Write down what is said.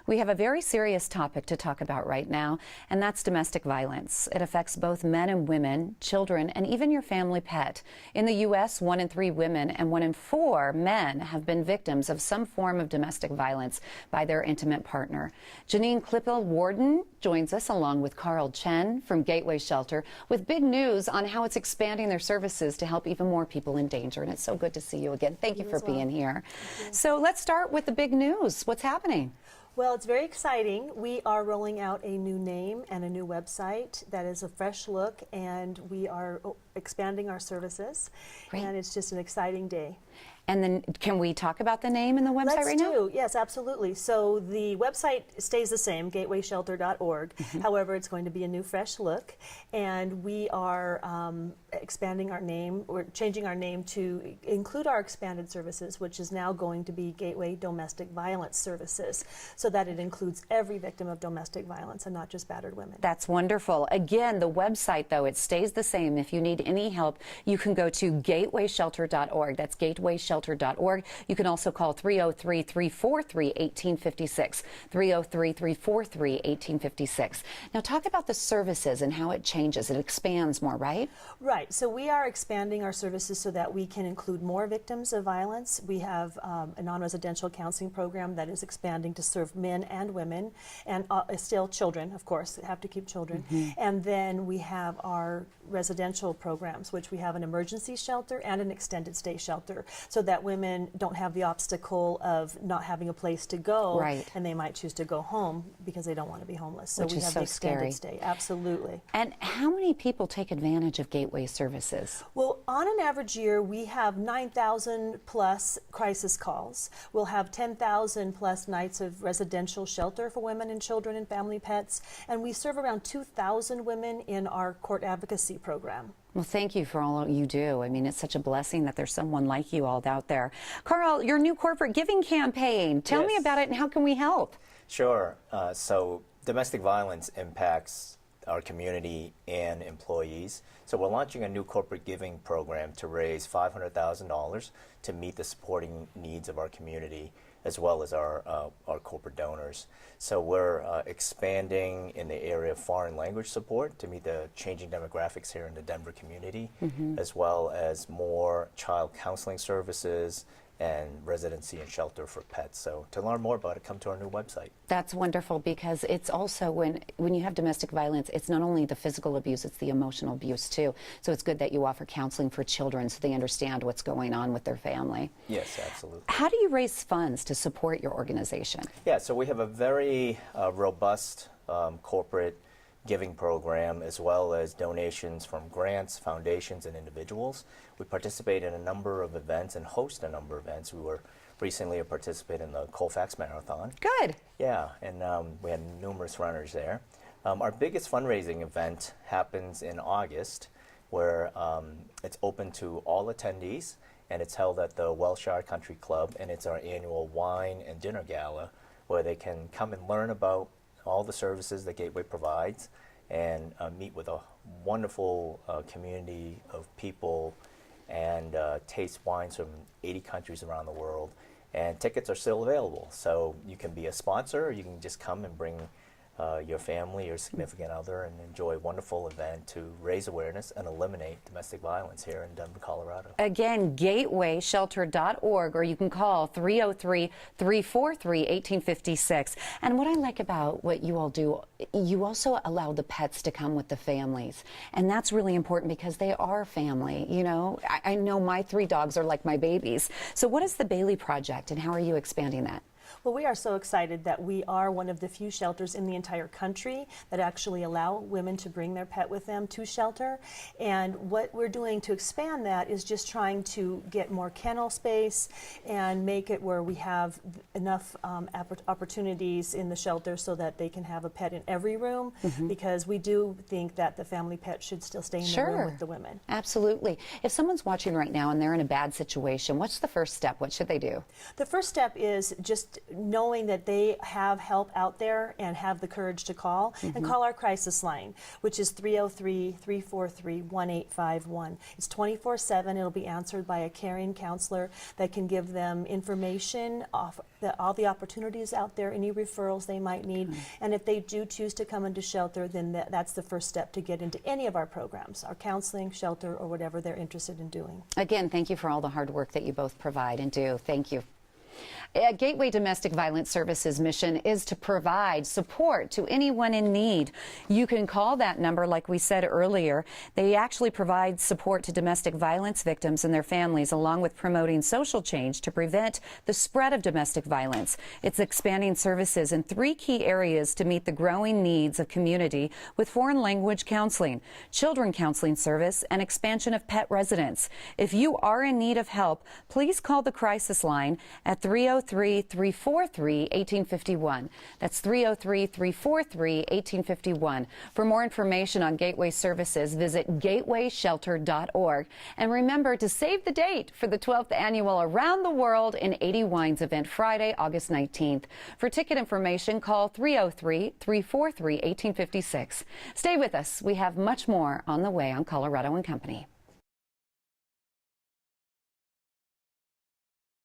We have a very serious topic to talk about right now, and that's domestic violence. It affects both men and women, children, and even your family pet. In the U.S., 1 in 3 women and 1 in 4 men have been victims of some form of domestic violence by their intimate partner. Janine Klippel-Warden joins us along with Carl Chen from Gateway Shelter with big news on how it's expanding their services to help even more people in danger. And it's so good to see you again. Thank you for being here. So let's start with the big news. What's happening? Well, it's very exciting. We are rolling out a new name and a new website that is a fresh look, and we are expanding our services. Great. And it's just an exciting day. And then can we talk about the name and the website right now? Let's do. Yes, absolutely. So the website stays the same, gatewayshelter.org. However, it's going to be a new fresh look, and we are expanding our name. We're changing our name to include our expanded services, which is now going to be Gateway Domestic Violence Services, so that it includes every victim of domestic violence and not just battered women. That's wonderful. Again, the website, though, it stays the same. If you need any help, you can go to gatewayshelter.org. That's gatewayshelter.org. You can also call 303-343-1856. 303-343-1856. Now talk about the services and how it changes. It expands more, right? Right. So we are expanding our services so that we can include more victims of violence. We have a non-residential counseling program that is expanding to serve men and women, and still children, of course, have to keep children. And then we have our residential programs, which we have an emergency shelter and an extended stay shelter, so that women don't have the obstacle of not having a place to go, and they might choose to go home because they don't want to be homeless. So we have the extended stay. Absolutely. And how many people take advantage of Gateway services? Well, on an average year, we have 9,000 plus crisis calls. We'll have 10,000 plus nights of residential shelter for women and children and family pets, and we serve around 2,000 women in our court advocacy program. Well, thank you for all you do. I mean, it's such a blessing that there's someone like you all out there. Carl, your new corporate giving campaign. Tell me about it and how can we help? Sure. So domestic violence impacts our community and employees. So we're launching a new corporate giving program to raise $500,000 to meet the supporting needs of our community as well as our corporate donors. So we're expanding in the area of foreign language support to meet the changing demographics here in the Denver community, as well as more child counseling services and residency and shelter for pets. So to learn more about it, come to our new website. That's wonderful, because it's also when you have domestic violence, it's not only the physical abuse, it's the emotional abuse too. So it's good that you offer counseling for children so they understand what's going on with their family. Yes, absolutely. How do you raise funds to support your organization? Yeah, so we have a very robust corporate giving program, as well as donations from grants, foundations, and individuals. We participate in a number of events and host a number of events. We were recently a participant in the Colfax Marathon. Good. Yeah, and we had numerous runners there. Our biggest fundraising event happens in August, where it's open to all attendees, and it's held at the Welshire Country Club, and it's our annual wine and dinner gala, where they can come and learn about all the services that Gateway provides and meet with a wonderful community of people and taste wines from 80 countries around the world. And tickets are still available, so you can be a sponsor, or you can just come and bring your family or significant other and enjoy a wonderful event to raise awareness and eliminate domestic violence here in Denver, Colorado. Again, gatewayshelter.org, or you can call 303-343-1856. And what I like about what you all do, you also allow the pets to come with the families. And that's really important because they are family. You know, I know my 3 dogs are like my babies. So what is the Bailey Project and how are you expanding that? Well, we are so excited that we are one of the few shelters in the entire country that actually allow women to bring their pet with them to shelter. And what we're doing to expand that is just trying to get more kennel space and make it where we have enough opportunities in the shelter so that they can have a pet in every room, because we do think that the family pet should still stay in the room with the women. Absolutely. If someone's watching right now and they're in a bad situation, what's the first step? What should they do? The first step is just knowing that they have help out there and have the courage to call, and call our crisis line, which is 303-343-1851. It's 24/7. It'll be answered by a caring counselor that can give them information off all the opportunities out there, any referrals they might need, and if they do choose to come into shelter, then that's the first step to get into any of our programs, our counseling, shelter, or whatever they're interested in doing. Again, thank you for all the hard work that you both provide and do. Thank you. Gateway Domestic Violence Services mission is to provide support to anyone in need. You can call that number, like we said earlier. They actually provide support to domestic violence victims and their families, along with promoting social change to prevent the spread of domestic violence. It's expanding services in 3 key areas to meet the growing needs of community, with foreign language counseling, children counseling service, and expansion of pet residence. If you are in need of help, please call the crisis line at 303-343-1851. That's 303-343-1851. For more information on Gateway services, visit gatewayshelter.org. And remember to save the date for the 12th annual Around the World in 80 Wines event, Friday, August 19th. For ticket information, call 303-343-1856. Stay with us. We have much more on the way on Colorado and Company.